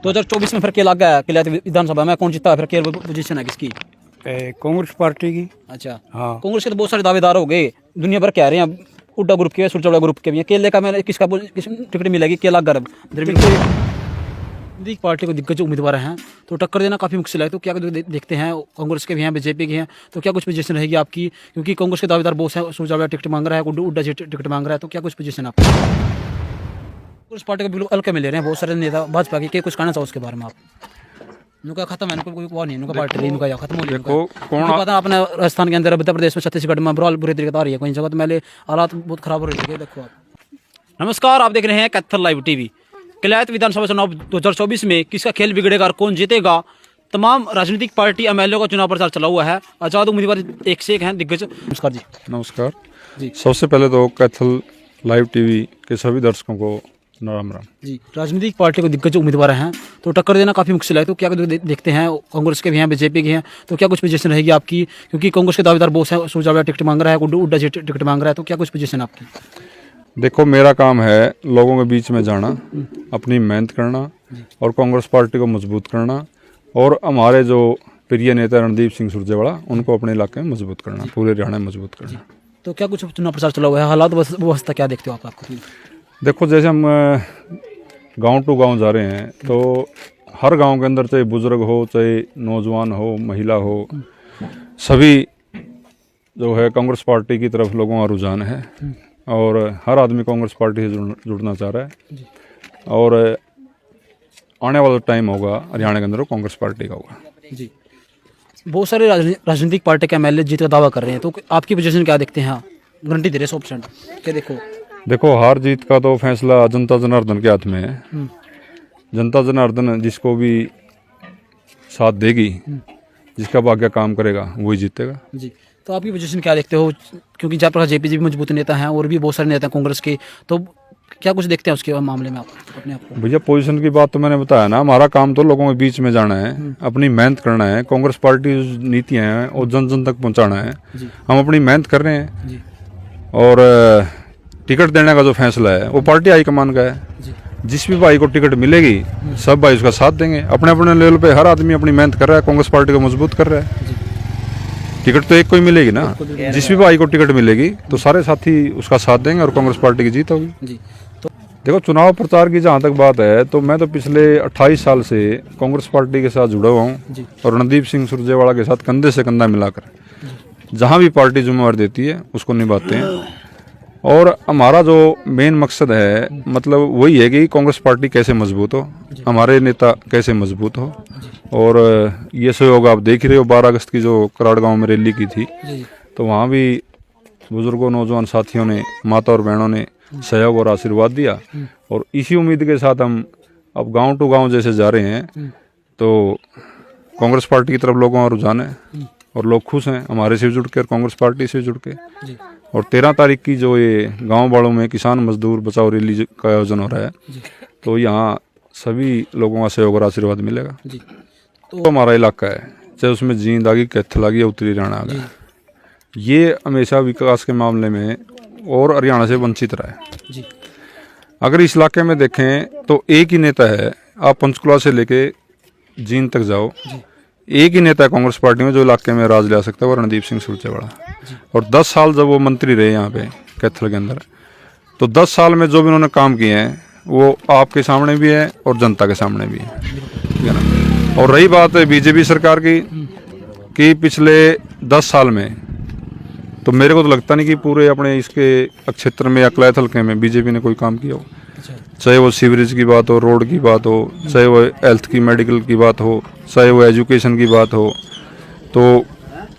2024 में फिर क्या लग गया किला विधानसभा में कौन जीता है? फिर क्या पोजीशन है किसकी? कांग्रेस पार्टी की। अच्छा हाँ कांग्रेस के तो बहुत सारे दावेदार हो गए, दुनिया भर कह रहे हैं, हुड्डा ग्रुप के, सुरजवाड़ा ग्रुप के भी हैं। केले का मैं किसका किस टिकट मिलेगी? क्या लग पार्टी को दिग्गज उम्मीदवार हैं तो टक्कर देना काफ़ी मुश्किल है। तो क्या देखते हैं, कांग्रेस के भी हैं, बीजेपी के हैं, तो क्या कुछ पोजीशन रहेगी आपकी? क्योंकि कांग्रेस के दावेदार बहुत हैं, सुरजवाड़ा टिकट मांग रहा है, हुड्डा टिकट मांग रहा है, तो क्या कुछ पोजीशन आपकी? कांग्रेस पार्टी को बिल्कुल हल्के में ले रहे हैं बहुत सारे नेता भाजपा के। क्या कुछ कहना चाहो उसके बारे में आप? इनका खत्म है, कोई वो नहीं, इनका पार्टी इनका या खत्म हो गया। कौन पता है अपने राजस्थान के अंदर, मध्य प्रदेश में, छत्तीसगढ़ में बुरा बुरी तरीके आ रही है, कई जगह तो पहले हालात बहुत खराब हो रही है। देखो आप। नमस्कार, आप देख रहे हैं कैथल लाइव टीवी। किलायत विधानसभा चुनाव 2024 में किसका खेल बिगड़ेगा और कौन जीतेगा? तमाम राजनीतिक पार्टी एमएलए का चुनाव प्रचार चला हुआ है। आजाद उम्मीदवार एक से एक हैं दिग्गज। नमस्कार जी। नमस्कार जी। सबसे पहले तो कैथल लाइव टीवी के सभी दर्शकों को राम राम जी। राजनीतिक पार्टी को दिग्गज उम्मीदवार हैं तो टक्कर देना काफ़ी मुश्किल है। तो क्या देखते हैं, कांग्रेस के भी हैं, बीजेपी के हैं, तो क्या कुछ पोजीशन रहेगी आपकी? क्योंकि कांग्रेस के दावेदार बहुत हैं, सुरजवाड़ा टिकट मांग रहा है, हुड्डा टिकट मांग रहा है, तो क्या कुछ पोजीशन आपकी? देखो, मेरा काम है लोगों के बीच में जाना, अपनी मेहनत करना और कांग्रेस पार्टी को मजबूत करना, और हमारे जो प्रिय नेता रणदीप सिंह सुरजेवाला उनको अपने इलाके में मजबूत करना, पूरे हरियाणा में मजबूत करना। तो क्या कुछ चुनाव प्रचार चला हुआ है, हालात व्यवस्था क्या देखते हो आप? देखो, जैसे हम गांव टू गांव जा रहे हैं तो हर गांव के अंदर चाहे बुजुर्ग हो, चाहे नौजवान हो, महिला हो, सभी जो है कांग्रेस पार्टी की तरफ लोगों का रुझान है और हर आदमी कांग्रेस पार्टी से जुड़ना चाह रहा है। और आने वाला टाइम होगा हरियाणा के अंदर कांग्रेस पार्टी का होगा जी। बहुत सारे राजनीतिक पार्टी के एमएलए जीत का दावा कर रहे हैं, तो आपकी पोजीशन क्या देखते हैं? गारंटी दे रहे 100%? क्या देखो, हार जीत का तो फैसला जनता जनार्दन के हाथ में है। जनता जनार्दन जिसको भी साथ देगी, जिसका भाग्य काम करेगा, वही जीतेगा जी। तो आपकी पोजीशन क्या देखते हो? क्योंकि जयप्रकाश जेपी भी मजबूत नेता हैं और भी बहुत सारे नेता हैं कांग्रेस के, तो क्या कुछ देखते हैं उसके मामले में आप अपने आप को? भैया, पोजीशन की बात तो मैंने बताया ना, हमारा काम तो लोगों के बीच में जाना है, अपनी मेहनत करना है, कांग्रेस पार्टी नीतियाँ हैं और जन जन तक पहुँचाना है। हम अपनी मेहनत कर रहे हैं जी। और टिकट देने का जो फैसला है वो पार्टी हाईकमान का है। जिस भी भाई को टिकट मिलेगी सब भाई उसका साथ देंगे। अपने अपने लेवल पे हर आदमी अपनी मेहनत कर रहा है, कांग्रेस पार्टी को मजबूत कर रहा है। टिकट तो एक को ही मिलेगी ना, जिस भी भाई को टिकट मिलेगी तो सारे साथी उसका साथ देंगे और कांग्रेस पार्टी की जीत होगी। तो देखो, चुनाव प्रचार की जहाँ तक बात है तो मैं तो पिछले 28 साल से कांग्रेस पार्टी के साथ जुड़ा हुआ हूँ और रणदीप सिंह सुरजेवाला के साथ कंधे से कंधा मिलाकर जहाँ भी पार्टी जिम्मेवारी देती है उसको निभाते हैं। और हमारा जो मेन मकसद है, मतलब वही है कि कांग्रेस पार्टी कैसे मजबूत हो, हमारे नेता कैसे मजबूत हो। और ये सहयोग आप देख ही रहे हो, 12 अगस्त की जो कराड़ गांव में रैली की थी तो वहाँ भी बुजुर्गों, नौजवान साथियों ने, माता और बहनों ने सहयोग और आशीर्वाद दिया। और इसी उम्मीद के साथ हम अब गांव टू गांव जैसे जा रहे हैं तो कांग्रेस पार्टी की तरफ लोगों का रुझान है और लोग खुश हैं हमारे से जुड़ के और कांग्रेस पार्टी से जुड़ के। और 13 तारीख की जो ये गांव वालों में किसान मजदूर बचाओ रैली का आयोजन हो रहा है तो यहाँ सभी लोगों का सहयोग और आशीर्वाद मिलेगा। तो हमारा इलाका है, चाहे उसमें जींद आ गई, कैथल आ गई, उत्तरी हरियाणा आ गया, ये हमेशा विकास के मामले में और हरियाणा से वंचित रहा है। अगर इस इलाके में देखें तो एक ही नेता है, आप पंचकुला से लेके जींद तक जाओ, एक ही नेता है कांग्रेस पार्टी में जो इलाके में राज ले सकता है, वो रणदीप सिंह सुरजेवाला। और 10 साल जब वो मंत्री रहे यहाँ पे कैथल के अंदर, तो 10 साल में जो भी उन्होंने काम किए हैं वो आपके सामने भी है और जनता के सामने भी है, ठीक है ना। और रही बात बीजेपी सरकार की कि पिछले 10 साल में तो मेरे को तो लगता नहीं कि पूरे अपने इसके क्षेत्र में या किलायत हल्के में बीजेपी ने कोई काम किया हो। चाहे वो सीवरेज की बात हो, रोड की बात हो, चाहे वो हेल्थ की, मेडिकल की बात हो, चाहे वो एजुकेशन की बात हो, तो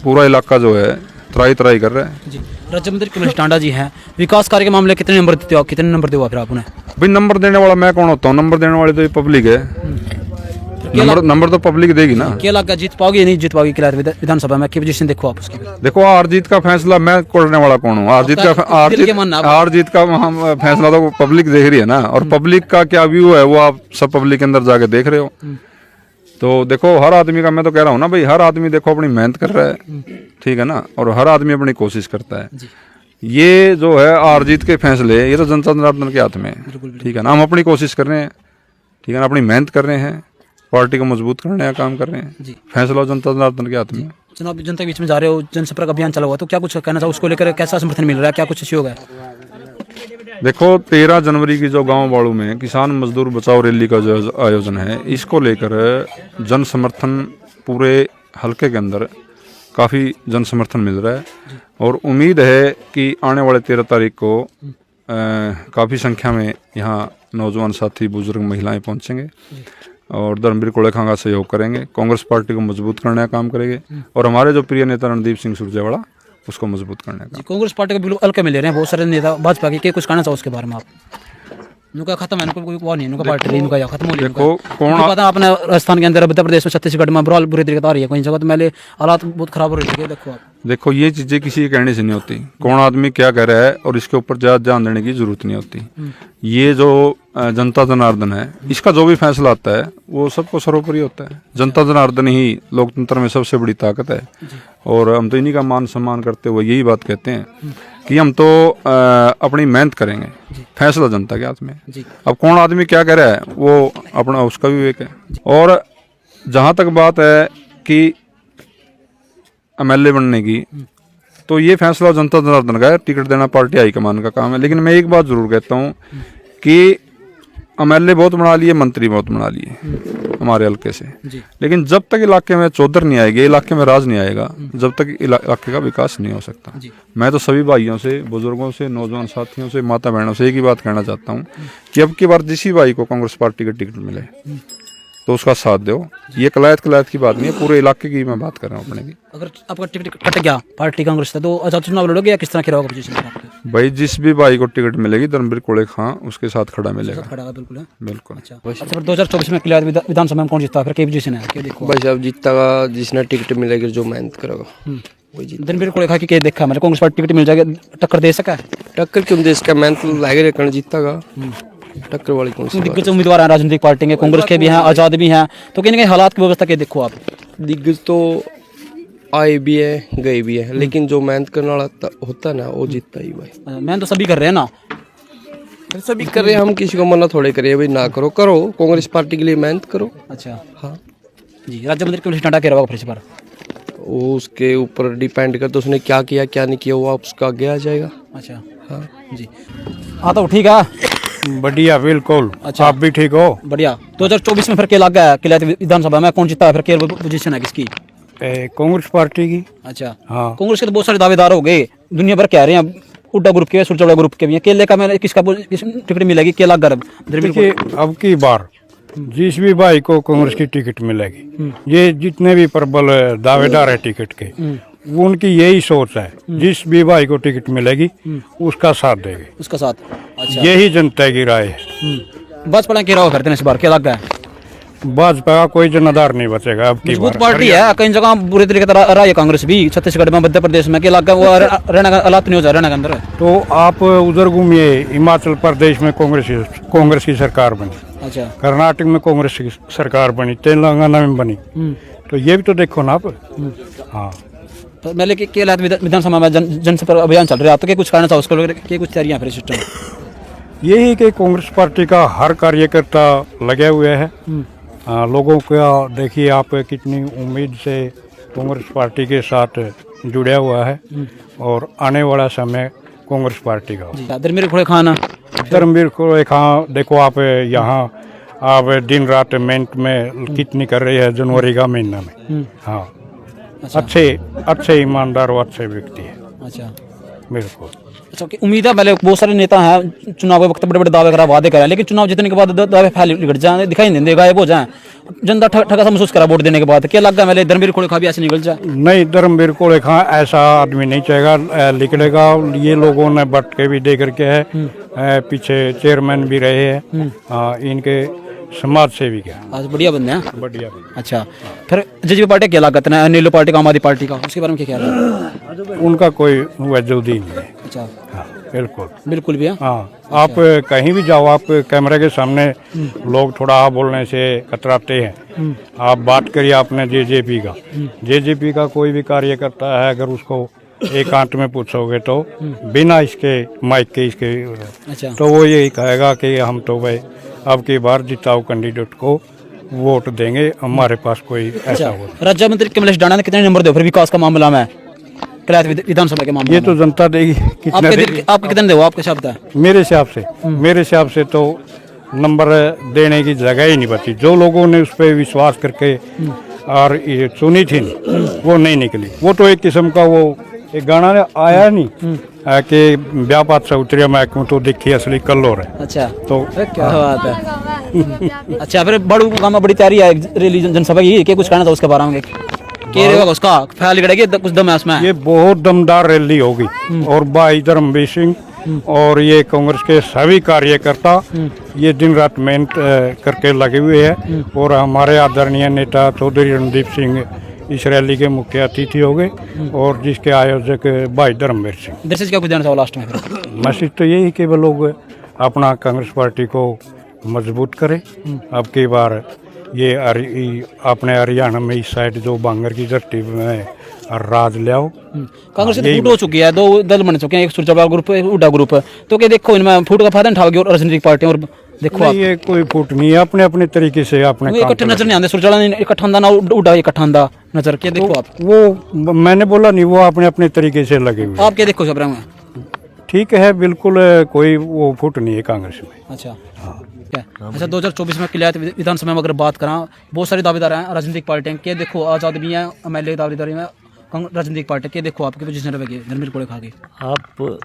पूरा इलाका जो है त्राई त्राई कर रहा है। जी। राज्य मंत्री कमलेश टांडा जी हैं, विकास कार्य के मामले कितने नंबर देते हो आप? कितने नंबर दो फिर आप उन्हें? भाई, नंबर देने वाला मैं कौन होता हूँ? नंबर देने वाली तो ये पब्लिक है। नंबर तो पब्लिक देगी ना। क्या लगा, जीत पाओगे या नहीं जीत पाओगे किलायत विधानसभा में? की पोजीशन देखो आप उसकी। देखो, हार जीत का फैसला मैं करने वाला कौन हूँ? हार जीत का फैसला तो पब्लिक देख रही है ना, और पब्लिक का क्या व्यू है वो आप सब पब्लिक के अंदर जाके देख रहे हो। तो देखो, हर आदमी का, मैं तो कह रहा हूँ ना भाई, हर आदमी देखो अपनी मेहनत कर रहा है, ठीक है ना, और हर आदमी अपनी कोशिश करता है। ये जो है हार जीत के फैसले, ये तो जनता जनार्दन के हाथ में है, ठीक है ना। हम अपनी कोशिश कर रहे हैं, ठीक है ना, अपनी मेहनत कर रहे हैं पार्टी को मजबूत करने का काम कर रहे हैं। जी। फैसला जनता जनार्दन के हाथ में है। चुनाव जनता के बीच में जा रहे हो, जनसंपर्क अभियान चला हुआ, तो क्या कुछ कहना चाहो उसको लेकर, कैसा समर्थन मिल रहा है, क्या कुछ सहयोग है? देखो 13 जनवरी की जो गांव बाड़ू में किसान मजदूर बचाओ रैली का जो आयोजन है, इसको लेकर जन समर्थन पूरे हलके के अंदर काफ़ी जन समर्थन मिल रहा है और उम्मीद है कि आने वाले 13 तारीख को काफ़ी संख्या में यहाँ नौजवान साथी, बुजुर्ग, महिलाएं पहुंचेंगे और धर्मवीर कोलेखा का सहयोग करेंगे, कांग्रेस पार्टी को मजबूत करने का काम करेंगे और हमारे जो प्रिय नेता रणदीप सिंह सुरजेवाला उसको मजबूत करने का। कांग्रेस पार्टी को बिल्कुल हल्के में ले रहे हैं बहुत सारे नेता भाजपा के, कुछ कहना चाहो उसके बारे में आप? नुका खत्म है, कोई वो नहीं, नुका पार्टी नहीं, नुका या खत्म हो गई। देखो कौन पता है अपने राजस्थान के अंदर, मध्य प्रदेश में, छत्तीसगढ़ में बुरा बुरी तरीके आ रही है, कई जगह तो पहले हालात बहुत खराब हो रही है। देखो आप, देखो ये चीज़ें किसी के कहने से नहीं होती, कौन आदमी क्या कह रहा है और इसके ऊपर ज़्यादा ध्यान देने की जरूरत नहीं होती। ये जो जनता जनार्दन है, इसका जो भी फैसला आता है वो सबको सर्वोपरि होता है। जनता जनार्दन ही लोकतंत्र में सबसे बड़ी ताकत है और हम तो इन्हीं का मान सम्मान करते हुए यही बात कहते हैं कि हम तो अपनी मेहनत करेंगे, फैसला जनता के हाथ में। अब कौन आदमी क्या कह रहा है वो अपना उसका विवेक है। और जहाँ तक बात है कि एमएलए बनने की, तो ये फैसला जनता जनार्दन का है, टिकट देना पार्टी हाईकमान का काम है। लेकिन मैं एक बात जरूर कहता हूँ कि एमएलए बहुत बना लिए, मंत्री बहुत बना लिए हमारे हल्के से, लेकिन जब तक इलाके में चौधर नहीं आएगी, इलाके में राज नहीं आएगा, जब तक इलाके का विकास नहीं हो सकता। मैं तो सभी भाइयों से, बुजुर्गों से, नौजवान साथियों से, माता बहनों से एक ही बात कहना चाहता हूँ कि अब की बार जिस भाई को कांग्रेस पार्टी का टिकट मिले तो उसका साथ दो। ये कलायत की बात नहीं है, पूरे इलाके की मैं बात कर रहा हूँ अपने की। अगर आपका टिकट कट गया पार्टी कांग्रेस से, तो अच्छा चुनाव लड़ोगे या किस तरह खड़ा होगा पोजीशन? भाई जिस भी भाई को टिकट मिलेगी धर्मवीर कोलेखा उसके साथ खड़ा मिलेगा। खड़ा बिल्कुल है, बिल्कुल। अच्छा, अच्छा 2024 में किला विधानसभा में कौन जीता, फिर क्या पोजीशन है, क्या देखो? भाई साहब जीतेगा जिसने टिकट मिलेगी, जो मेहनत करेगा वही जीत। धर्मवीर कोलेखा की क्या देखा मैंने, कांग्रेस पार्टी टिकट मिल जाएगा, टक्कर दे सका? टक्कर क्यों दे इसका, मेहनत लागे रखना जीतेगा, टक्कर वाली कौन सी? दिग्गज उम्मीदवार हैं राजनीतिक पार्टी के, कांग्रेस के भी हैं, आजाद भी हैं, तो कहीं ना कहीं हालात की व्यवस्था के देखो आप। दिग्गज तो आए भी है, गए भी है, लेकिन जो मेहनत करने वाला होता है ना वो जीतता ही भाई। मैं तो सभी कर रहे हैं ना, सभी कर रहे हैं, हम किसी को मना थोड़े करिए भाई ना करो, करो कांग्रेस पार्टी के लिए मेहनत करो। अच्छा हाँ जी। राज्य मंत्री के टाटा कह रहा होगा फिर वो उसके ऊपर डिपेंड करता है, उसने क्या किया क्या नहीं किया, वो उसका आगे आ जाएगा। अच्छा हाँ जी। हाँ तो ठीक है, बढ़िया बिल्कुल। अच्छा, आप भी ठीक हो? बढ़िया। 2024 में फिर क्या लग गया किला विधानसभा में, कौन जीता है, फिर क्या पोजीशन है किसकी? कांग्रेस पार्टी की। अच्छा हाँ। कांग्रेस के तो बहुत सारे दावेदार हो गए, दुनिया भर कह रहे हैं, हुड्डा ग्रुप के, सुरजेवाला ग्रुप के भी हैं। केले का मैंने किसका टिकट मिलेगी, केला गर्भ? देखिए अब की बार जिस भी भाई को कांग्रेस की टिकट मिलेगी, ये जितने भी प्रबल दावेदार है टिकट के, उनकी यही सोच है, जिस भी भाई को टिकट मिलेगी उसका साथ देगी, उसका साथ। अच्छा, यही जनता की राय है। भाजपा कह रहा हो फिर इस बार क्या लग गया है? भाजपा का कोई जनाधार नहीं बचेगा अब की मजबूत बार। पार्टी है, कई जगह बुरी तरीके से रहा है कांग्रेस भी, छत्तीसगढ़ में, मध्य प्रदेश में, क्या लग गया वो रहने का हालात नहीं हो जा रहने के अंदर। तो आप उधर घूमिए, हिमाचल प्रदेश में कांग्रेस की सरकार बनी, अच्छा, कर्नाटक में कांग्रेस की सरकार बनी, तेलंगाना में बनी, तो ये भी तो देखो ना आप। हाँ तो मैं लेके क्या विधानसभा में जनसंपर्क अभियान चल रहा है, तो क्या कुछ कहना चाहो उसको, क्या कुछ तैयारियां फिर सिस्टम? यही कि कांग्रेस पार्टी का हर कार्यकर्ता लगे हुए है। लोगों का देखिए आप कितनी उम्मीद से कांग्रेस पार्टी के साथ जुड़ा हुआ है और आने वाला समय कांग्रेस पार्टी का। धर्मवीर कोलेखा, धर्मवीर कोलेखा देखो आप यहाँ आप दिन रात मेहनत में कितनी कर रही है जनवरी का महीना में। हाँ अच्छा, अच्छे ईमानदार और अच्छे व्यक्ति है। अच्छा बिल्कुल। अच्छा, उम्मीद है पहले बहुत सारे नेता हैं चुनाव के वक्त बड़े बड़े दावे करा, वादे करा, लेकिन चुनाव जीतने के बाद दावे फैल घट जाए, दिखाई नहीं देंगे, गायब हो जाए, जनता ठगा सा महसूस करा वोट देने के बाद। क्या लग रहा है धर्मवीर कोलेखा भी ऐसे निकल जाए? नहीं, धर्मवीर कोलेखा ऐसा आदमी नहीं चाहेगा, निकलेगा। ये लोगों ने बट के भी दे करके है, पीछे चेयरमैन भी रहे हैं, इनके समाज सेवी क्या आज बढ़िया बंदे हैं, बढ़िया। अच्छा, फिर जेजेपी पार्टी क्या लागत है, नीलो पार्टी का, आम आदमी पार्टी का, उसके बारे में क्या ख्याल है? उनका कोई वजूद ही नहीं है। अच्छा, हाँ बिल्कुल बिल्कुल भी है। हाँ, आप कहीं भी जाओ, आप कैमरे के सामने लोग थोड़ा हाँ बोलने से कतराते हैं। आप बात करिए आपने जेजेपी का, जेजेपी का कोई भी कार्यकर्ता है, अगर उसको एकांत में पूछोगे तो बिना इसके माइक के इसके, अच्छा, तो वो यही कहेगा कि हम तो भाई अब की बार जिताओ कैंडिडेट को वोट देंगे, हमारे पास कोई ऐसा हो। राज्य मंत्री कमलेश डाणा ने कितने नंबर दे फिर विकास का मामला में, कलैत विधानसभा के मामले ये तो जनता देगी कितने देगी। आपके कितने दो, आपके शब्द है? मेरे हिसाब से तो नंबर देने की जगह ही नहीं बची। जो लोगों ने उस पर विश्वास करके और ये चुनी थी वो नहीं निकली। वो तो एक किस्म का वो एक गाना आया नहीं कि व्यापार से उतरिया महकमा तो देखिए असली कल हो रहा है। अच्छा, तो क्या बात है। अच्छा, फिर बड़ू गांव में बड़ी तैयारी है रैली जनसभा की, क्या कुछ कहना था उसके बारे में? क्या रहेगा उसका ख्याल करेगी, कुछ दम है उसमें? ये बहुत दमदार रैली होगी और भाई धर्मवीर सिंह और ये कांग्रेस के सभी कार्यकर्ता ये दिन रात मेहनत करके लगे हुए हैं। और हमारे आदरणीय नेता चौधरी रणदीप सिंह इस रैली के मुख्य अतिथि हो गए और जिसके आयोजक भाई धर्मवीर सिंह। मैसेज क्या कुछ देना चाहो लास्ट में? मैसेज तो यही कि वो लोग अपना कांग्रेस पार्टी को मजबूत करें। अब की बार ये अपने हरियाणा में इस साइड जो बांगर की धरती में राज ले आओ। कांग्रेस से फूट हो चुकी है, दो दल बन चुके हैं, एक सुरजेवाला ग्रुप, एक हुड्डा ग्रुप। तो क्या देखो इनमें फूट का फायदा उठाओगे और राजनीतिक पार्टी और देखो आप ये कोई फूट नहीं है, अपने अपने तरीके से अपने इकट्ठे नजर नहीं आते। सुरजेवाला इकट्ठा अंदा ना हुड्डा इकट्ठा अंदा नजर, क्या देखो आप? वो मैंने बोला नहीं, वो अपने अपने तरीके से लगे हुए। आप क्या देखो सब में? ठीक है, बिल्कुल कोई वो फुट नहीं है कांग्रेस में। अच्छा, क्या अच्छा 2024 में किलियात विधानसभा में अगर बात करा, बहुत सारे दावेदार हैं राजनीतिक पार्टियां के, देखो आजाद भी हैं, एमएलए दावेदारी में राजनीतिक पार्टी के, देखो आपकी पोजीशन रहेगी धर्मवीर कोड़े खा के। आप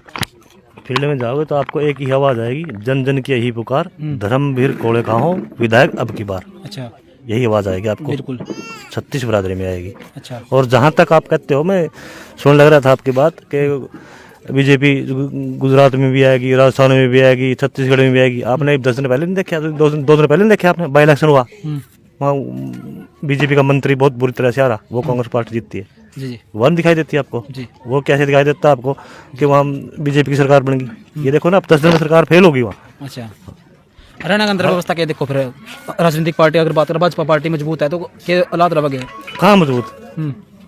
फील्ड में जाओगे तो आपको एक ही आवाज आएगी, जन जन की यही पुकार, धर्मवीर कोड़े खाओ विधायक अब की बार। अच्छा, यही आवाज आएगी आपको, बिल्कुल 36 बिरादरी में आएगी। अच्छा, और जहां तक आप कहते हो, मैं सुन लग रहा था आपकी बात कि बीजेपी गुजरात में भी आएगी, राजस्थान में भी आएगी, छत्तीसगढ़ में भी आएगी। आपने 10 दिन पहले नहीं देखा, 2 दिन पहले नहीं देखा आपने, बाई इलेक्शन हुआ, वहाँ बीजेपी का मंत्री बहुत बुरी तरह से आ रहा, वो कांग्रेस पार्टी जीतती है। जी वन दिखाई देती है आपको जी। वो कैसे दिखाई देता है आपको कि वहाँ बीजेपी की सरकार बन गई। ये देखो ना, अब 10 दिन में सरकार फेल होगी वहाँ। अच्छा, हरियाणा के अंदर व्यवस्था क्या देखो? फिर राजनीतिक पार्टी अगर बात करें, भाजपा पार्टी मजबूत है तो क्या हालात रह गए? कहाँ मजबूत?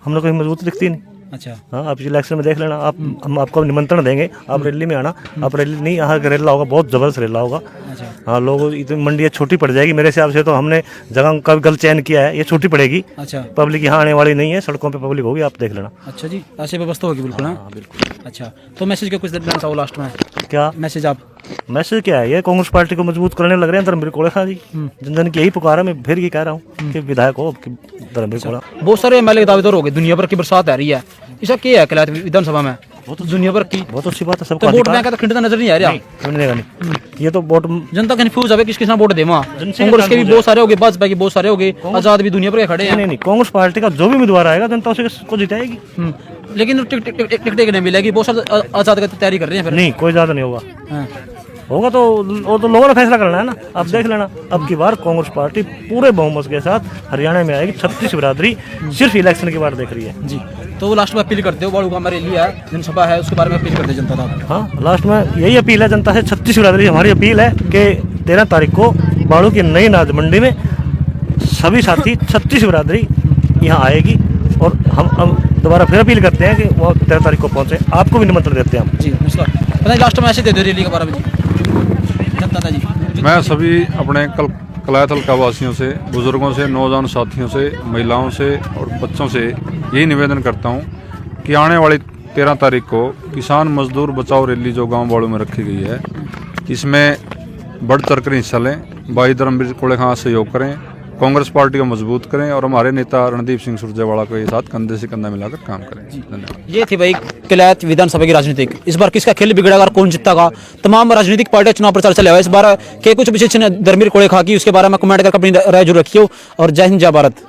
हम लोग कोई मजबूत दिखती नहीं। अच्छा, हाँ, आप इलेक्शन में देख लेना, हम आपको निमंत्रण देंगे, आप रैली में आना। आप रैली नहीं, यहाँ का रैला होगा, बहुत जबरदस्त रैला होगा। अच्छा, हाँ, लोग इतनी मंडी छोटी पड़ जाएगी मेरे हिसाब से, तो हमने जगह का गलत चयन किया है, ये छोटी पड़ेगी। अच्छा, पब्लिक यहाँ आने वाली नहीं है, सड़कों पे पब्लिक होगी, आप देख लेना। अच्छा जी, ऐसी व्यवस्था होगी बिल्कुल। हाँ बिल्कुल। अच्छा, तो मैसेज क्या कुछ देना चाहो लास्ट में? क्या मैसेज आप? मैसेज क्या है, ये कांग्रेस पार्टी को मजबूत करने लग रहे हैं धर्मवीर कोड़े खां जी। जन जन की यही पुकार है, मैं फिर ये कह रहा हूँ कि विधायक हो धर्मवीर कोड़ा। बहुत सारे एमएलए दावेदार हो गए, दुनिया भर की बरसात आ रही है, इसका क्या है किलियात विधानसभा में? दुनिया भर की बहुत अच्छी बात है, तो सबको वोट बैंक तो खिंडता नजर नहीं आ रहा। नहीं, ये तो वोट जनता कंफ्यूज है किस किस वोट दे। वहाँ कांग्रेस के भी बहुत सारे हो गए, भाजपा के बहुत सारे हो गए, आजाद भी दुनिया भर के खड़े हैं। नहीं, कांग्रेस पार्टी का जो भी उम्मीदवार आएगा जनता उसे को जिताएगी। लेकिन टिकट नहीं मिलेगी, बहुत सारे आजाद की तैयारी कर रहे हैं फिर। नहीं, कोई ज्यादा नहीं होगा। हाँ। होगा तो वो तो लोगों ने फैसला करना है ना। आप देख लेना, अब की बार कांग्रेस पार्टी पूरे बहुमत के साथ हरियाणा में आएगी। 36 बिरादरी सिर्फ इलेक्शन की बार देख रही है जी। तो लास्ट में अपील करते हो, बड़ू का हमारे लिए जनसभा है, उसके बारे में अपील करते जनता था। हाँ, लास्ट में यही अपील है जनता से, 36 बिरादरी हमारी अपील है कि 13 तारीख को बाड़ू की नई अनाज मंडी में सभी साथी 36 बिरादरी यहाँ आएगी। और हम दोबारा फिर अपील करते हैं कि वो 13 तारीख को पहुँचे। आपको भी निमंत्रण देते हैं हम। जी नमस्कार। पता नहीं लास्ट में ऐसे दे दो रैली के बारे में जनता था जी। मैं सभी अपने कलायत हल्का वासियों से, बुजुर्गों से, नौजवान साथियों से, महिलाओं से और बच्चों से यही निवेदन करता हूं कि आने वाली 13 तारीख को किसान मजदूर बचाओ रैली जो गांव बाड़ू में रखी गई है, इसमें बढ़ चढ़ कर हिस्सा लें, भाई धर्मवीर कोड़े खां सहयोग करें, कांग्रेस पार्टी को मजबूत करें और हमारे नेता रणदीप सिंह सुरजेवाला के साथ कंधे से कंधा मिलाकर काम करें। धन्यवाद। ये थी भाई किलियात विधानसभा की राजनीतिक। इस बार किसका खेल बिगड़ेगा और कौन जीतेगा? तमाम राजनीतिक पार्टियां चुनाव प्रचार चले हुए इस बार के कुछ विशेष धर्मवीर कोड़े खां की, उसके बारे में कमेंट करके अपनी राय जरूर रखियो। और जय हिंद, जय भारत।